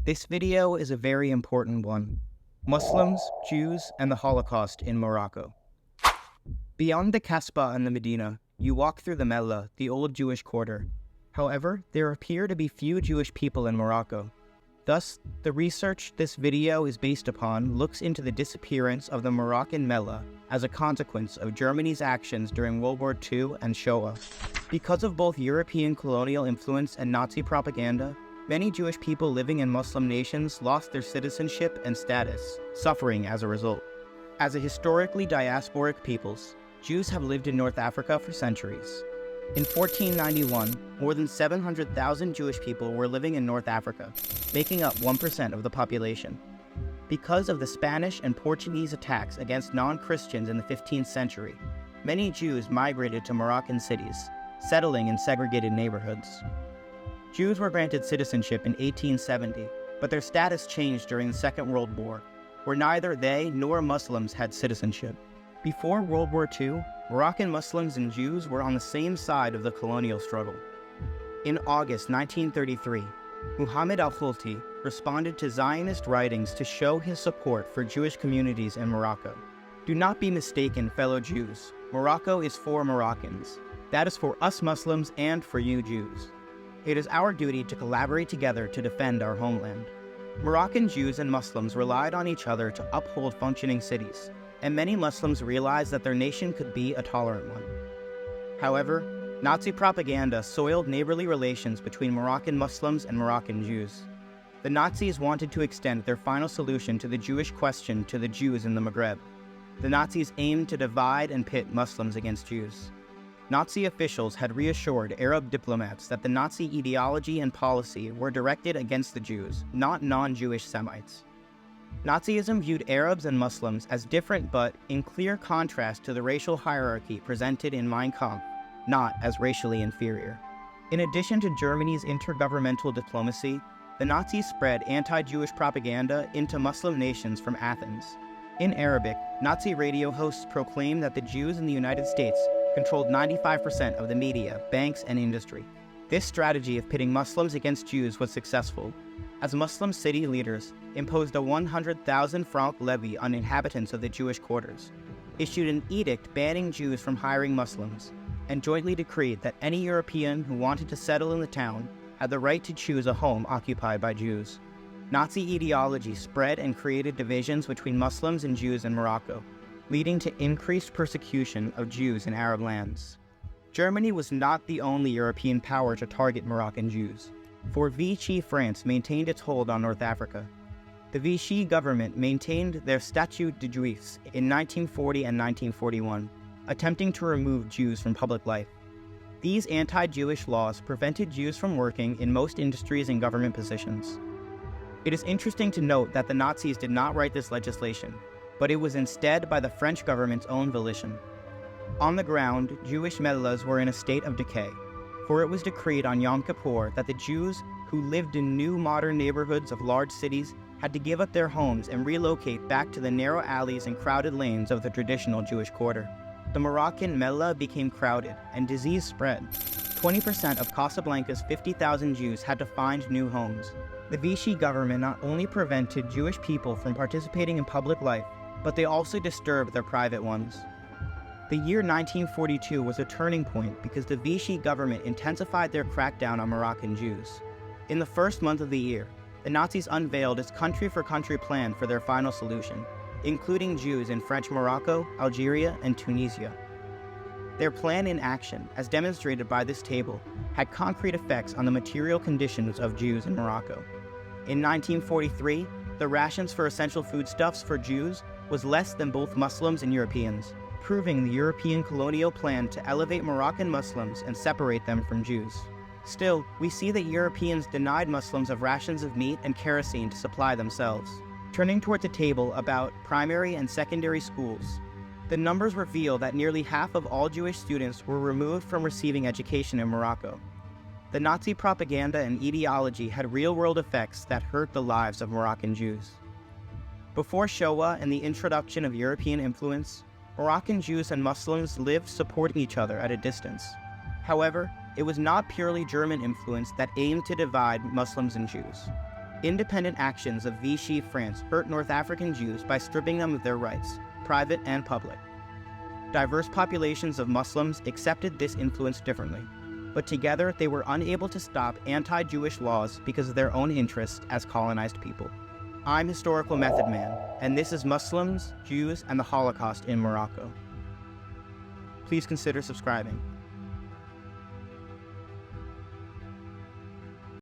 This video is a very important one. Muslims, Jews, and the Holocaust in Morocco. Beyond the Kasbah and the Medina, you walk through the Mellah, the old Jewish quarter. However, there appear to be few Jewish people in Morocco. Thus, the research this video is based upon looks into the disappearance of the Moroccan Mellah as a consequence of Germany's actions during World War II and Shoah. Because of both European colonial influence and Nazi propaganda, many Jewish people living in Muslim nations lost their citizenship and status, suffering as a result. As a historically diasporic peoples, Jews have lived in North Africa for centuries. In 1491, more than 700,000 Jewish people were living in North Africa, making up 1% of the population. Because of the Spanish and Portuguese attacks against non-Christians in the 15th century, many Jews migrated to Moroccan cities, settling in segregated neighborhoods. Jews were granted citizenship in 1870, but their status changed during the Second World War, where neither they nor Muslims had citizenship. Before World War II, Moroccan Muslims and Jews were on the same side of the colonial struggle. In August 1933, Muhammad al-Fulti responded to Zionist writings to show his support for Jewish communities in Morocco. Do not be mistaken, fellow Jews. Morocco is for Moroccans. That is for us Muslims and for you Jews. It is our duty to collaborate together to defend our homeland. Moroccan Jews and Muslims relied on each other to uphold functioning cities, and many Muslims realized that their nation could be a tolerant one. However, Nazi propaganda soiled neighborly relations between Moroccan Muslims and Moroccan Jews. The Nazis wanted to extend their final solution to the Jewish question to the Jews in the Maghreb. The Nazis aimed to divide and pit Muslims against Jews. Nazi officials had reassured Arab diplomats that the Nazi ideology and policy were directed against the Jews, not non-Jewish Semites. Nazism viewed Arabs and Muslims as different but in clear contrast to the racial hierarchy presented in Mein Kampf, not as racially inferior. In addition to Germany's intergovernmental diplomacy, the Nazis spread anti-Jewish propaganda into Muslim nations from Athens. In Arabic, Nazi radio hosts proclaimed that the Jews in the United States controlled 95% of the media, banks, and industry. This strategy of pitting Muslims against Jews was successful, as Muslim city leaders imposed a 100,000 franc levy on inhabitants of the Jewish quarters, issued an edict banning Jews from hiring Muslims, and jointly decreed that any European who wanted to settle in the town had the right to choose a home occupied by Jews. Nazi ideology spread and created divisions between Muslims and Jews in Morocco, leading to increased persecution of Jews in Arab lands. Germany was not the only European power to target Moroccan Jews, for Vichy France maintained its hold on North Africa. The Vichy government maintained their Statut de Juifs in 1940 and 1941, attempting to remove Jews from public life. These anti-Jewish laws prevented Jews from working in most industries and government positions. It is interesting to note that the Nazis did not write this legislation, but it was instead by the French government's own volition. On the ground, Jewish Mellahs were in a state of decay, for it was decreed on Yom Kippur that the Jews who lived in new modern neighborhoods of large cities had to give up their homes and relocate back to the narrow alleys and crowded lanes of the traditional Jewish quarter. The Moroccan Mellah became crowded, and disease spread. 20% of Casablanca's 50,000 Jews had to find new homes. The Vichy government not only prevented Jewish people from participating in public life, but they also disturbed their private ones. The year 1942 was a turning point because the Vichy government intensified their crackdown on Moroccan Jews. In the first month of the year, the Nazis unveiled its country-for-country plan for their final solution, including Jews in French Morocco, Algeria, and Tunisia. Their plan in action, as demonstrated by this table, had concrete effects on the material conditions of Jews in Morocco. In 1943, the rations for essential foodstuffs for Jews was less than both Muslims and Europeans, proving the European colonial plan to elevate Moroccan Muslims and separate them from Jews. Still, we see that Europeans denied Muslims of rations of meat and kerosene to supply themselves. Turning toward the table about primary and secondary schools, the numbers reveal that nearly half of all Jewish students were removed from receiving education in Morocco. The Nazi propaganda and ideology had real-world effects that hurt the lives of Moroccan Jews. Before Shoah and the introduction of European influence, Moroccan Jews and Muslims lived supporting each other at a distance. However, it was not purely German influence that aimed to divide Muslims and Jews. Independent actions of Vichy France hurt North African Jews by stripping them of their rights, private and public. Diverse populations of Muslims accepted this influence differently, but together they were unable to stop anti-Jewish laws because of their own interests as colonized people. I'm Historical Method Man, and this is Muslims, Jews, and the Holocaust in Morocco. Please consider subscribing.